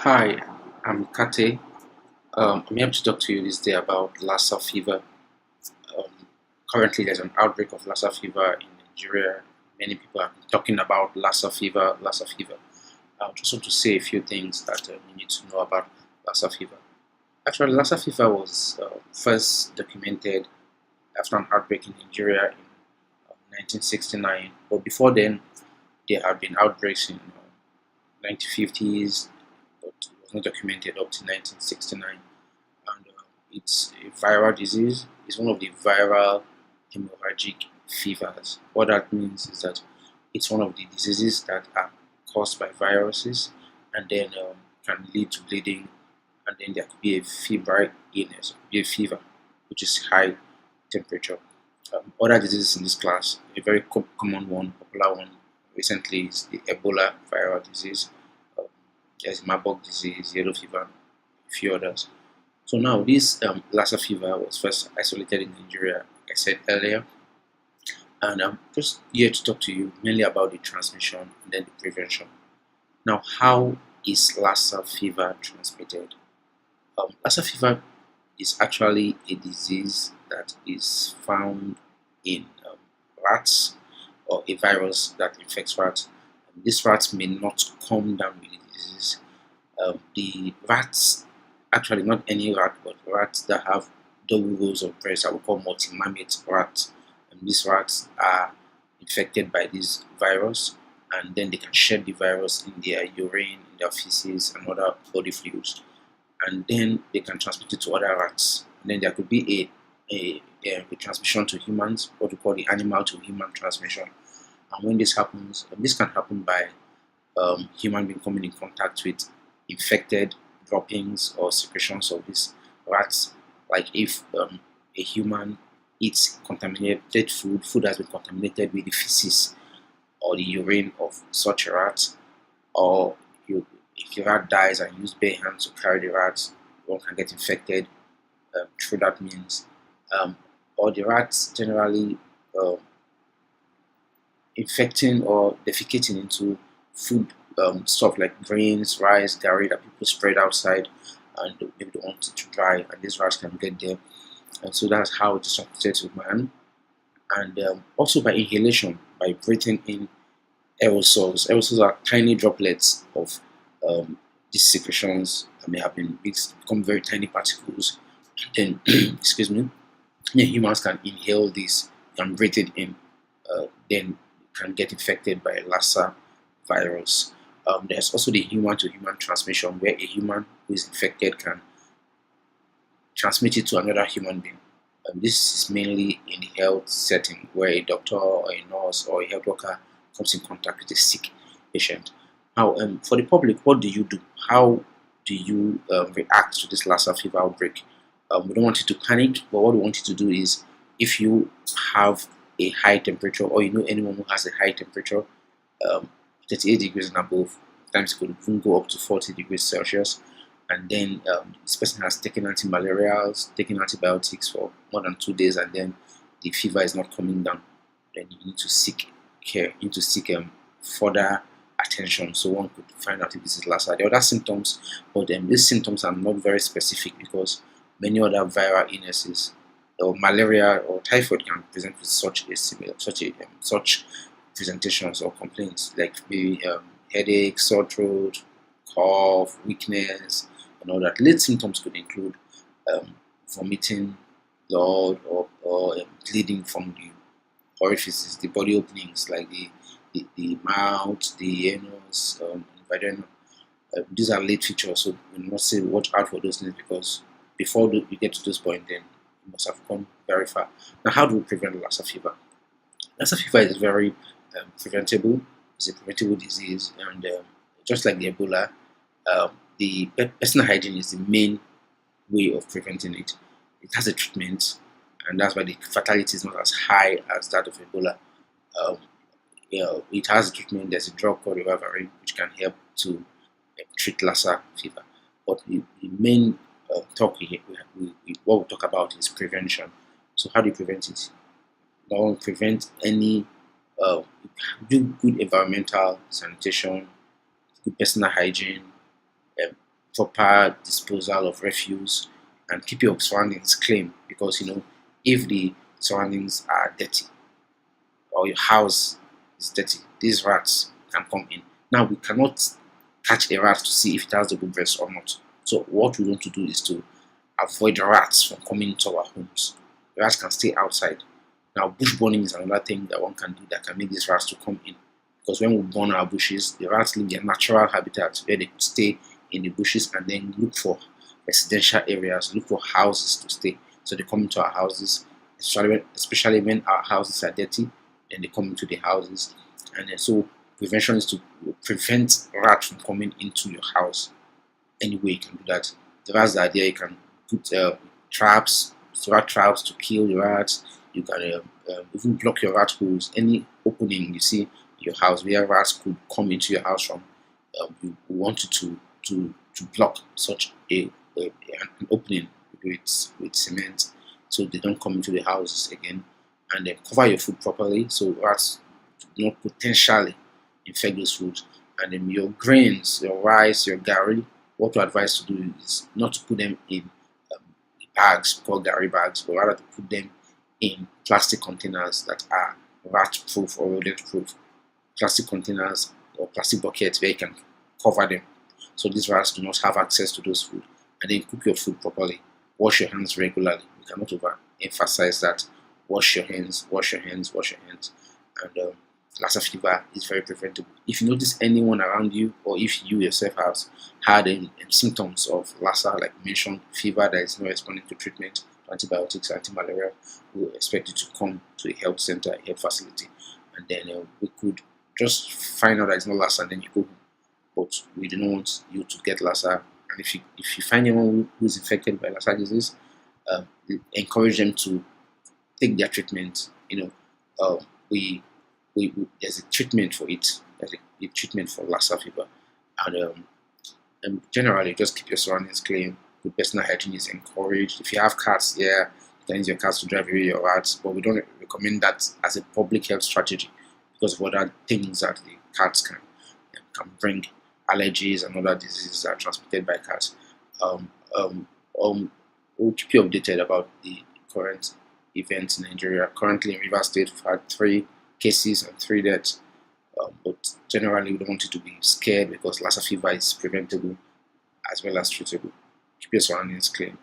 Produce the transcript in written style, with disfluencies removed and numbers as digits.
Hi, I'm Kate. I'm here to talk to you this day about Lassa Fever. Um, Currently, there's an outbreak of Lassa Fever in Nigeria. Many people are talking about Lassa Fever, Lassa Fever. I just want to say a few things that you need to know about Lassa Fever. Actually, Lassa Fever was first documented after an outbreak in Nigeria in 1969. But before then, there had been outbreaks in 1950s, but it was not documented up to 1969. And it's a viral disease. It's one of the viral hemorrhagic fevers. What that means is that it's one of the diseases that are caused by viruses and then can lead to bleeding, and then there could be a febrile illness, be a fever, which is high temperature. Other diseases in this class, a very common one, popular one recently is the Ebola viral disease. Um, there's Marburg disease, yellow fever, a few others. So now this Lassa fever was first isolated in Nigeria, like I said earlier, and I'm just here to talk to you mainly about the transmission and then the prevention. Now, how is Lassa fever transmitted? Lassa fever is actually a disease that is found in rats, or a virus that infects rats. These rats may not come down with the disease. The rats, actually not any rat, but rats that have double rows of breasts, that we call multi-mammate rats. And these rats are infected by this virus, and then they can shed the virus in their urine, in their feces, and other body fluids, and then they can transmit it to other rats. And then there could be a transmission to humans, what we call the animal to human transmission. And when this happens, this can happen by human being coming in contact with infected droppings or secretions of these rats. Like if a human eats contaminated food has been contaminated with the feces or the urine of such a rat, or if the rat dies and use bare hands to carry the rat, one can get infected through that means. Um, or the rats generally um, infecting or defecating into food stuff like grains, rice, gari that people spread outside, and maybe they want it to dry, and these rats can get there. And so that's how it is transmitted to man. And also by inhalation, by breathing in aerosols. Aerosols are tiny droplets of these secretions that may have been become very tiny particles. Then, excuse me, yeah, humans can inhale this and breathe it in. Then can get infected by Lassa virus. There's also the human to human transmission, where a human who is infected can transmit it to another human being. This is mainly in the health setting, where a doctor or a nurse or a health worker comes in contact with a sick patient. Now, for the public, what do you do? How do you react to this Lassa fever outbreak? We don't want you to panic, but what we want you to do is, if you have a high temperature, or you know anyone who has a high temperature, um, 38 degrees and above, sometimes it could even go up to 40 degrees Celsius, and then this person has taken anti-malarials, taken antibiotics for more than 2 days, and then the fever is not coming down, then you need to seek care, you need to seek further attention, so one could find out if this is Lassa. The other symptoms, but these symptoms are not very specific, because many other viral illnesses or malaria or typhoid can present with such presentations or complaints, like maybe headache, sore throat, cough, weakness, and all that. Late symptoms could include vomiting, blood, or bleeding from the orifices, the body openings, like the mouth, the anus, vagina. These are late features, so we must say watch out for those things, because before we get to this point, then we must have gone very far. Now, how do we prevent Lassa fever? Lassa fever is very preventable. It's a preventable disease, and just like the Ebola, the personal hygiene is the main way of preventing it. It has a treatment, and that's why the fatality is not as high as that of Ebola. Um, it has a treatment. There's a drug called ribavirin, which can help to treat Lassa fever. But the main talk what we talk about is prevention. So how do you prevent it? Now, prevent any uh, do good environmental sanitation, good personal hygiene, proper disposal of refuse, and keep your surroundings clean, because if the surroundings are dirty or your house is dirty, these rats can come in. Now we cannot catch a rat to see if it has the good breast or not. So what we want to do is to avoid the rats from coming into our homes. The rats can stay outside. Now bush burning is another thing that one can do that can make these rats to come in. Because when we burn our bushes, the rats leave their natural habitat where they could stay in the bushes and then look for residential areas, look for houses to stay. So they come into our houses, especially when our houses are dirty, and they come into the houses. And then so prevention is to prevent rats from coming into your house. Any way you can do that. The rats that are there, you can put traps, rat traps to kill the rats. You can even block your rat holes. Any opening you see in your house where rats could come into your house from, you want you to block such an opening with cement, so they don't come into the houses again. And then cover your food properly so rats do not potentially infect those foods. And then your grains, your rice, your gari, what we advise to do is not to put them in bags called gari bags, but rather to put them in plastic containers that are rat proof or rodent proof. Plastic containers or plastic buckets where you can cover them so these rats do not have access to those food. And then cook your food properly. Wash your hands regularly. We cannot overemphasize that. Wash your hands, wash your hands, wash your hands. And Lassa fever is very preventable. If you notice anyone around you, or if you yourself have had symptoms of Lassa, like mentioned, fever that is not responding to treatment, antibiotics, anti-malaria, we will expect you to come to a health center, a health facility, and then we could just find out that it's not Lassa, and then you go home. But we do not want you to get Lassa. And if you find anyone who is infected by Lassa disease, encourage them to take their treatment. We there's a treatment for it. There's a treatment for Lassa fever, and generally just keep your surroundings clean. Good personal hygiene is encouraged. If you have cats, yeah, you can use your cats to drive away your rats, but we don't recommend that as a public health strategy because of other things that the cats can bring, allergies and other diseases that are transmitted by cats. Um, um, we'll keep you updated about the current events in Nigeria. Currently in Rivers State, we've had 3 cases and 3 deaths. But generally, we don't want you to be scared because Lassa fever is preventable as well as treatable. Keep your surroundings clean.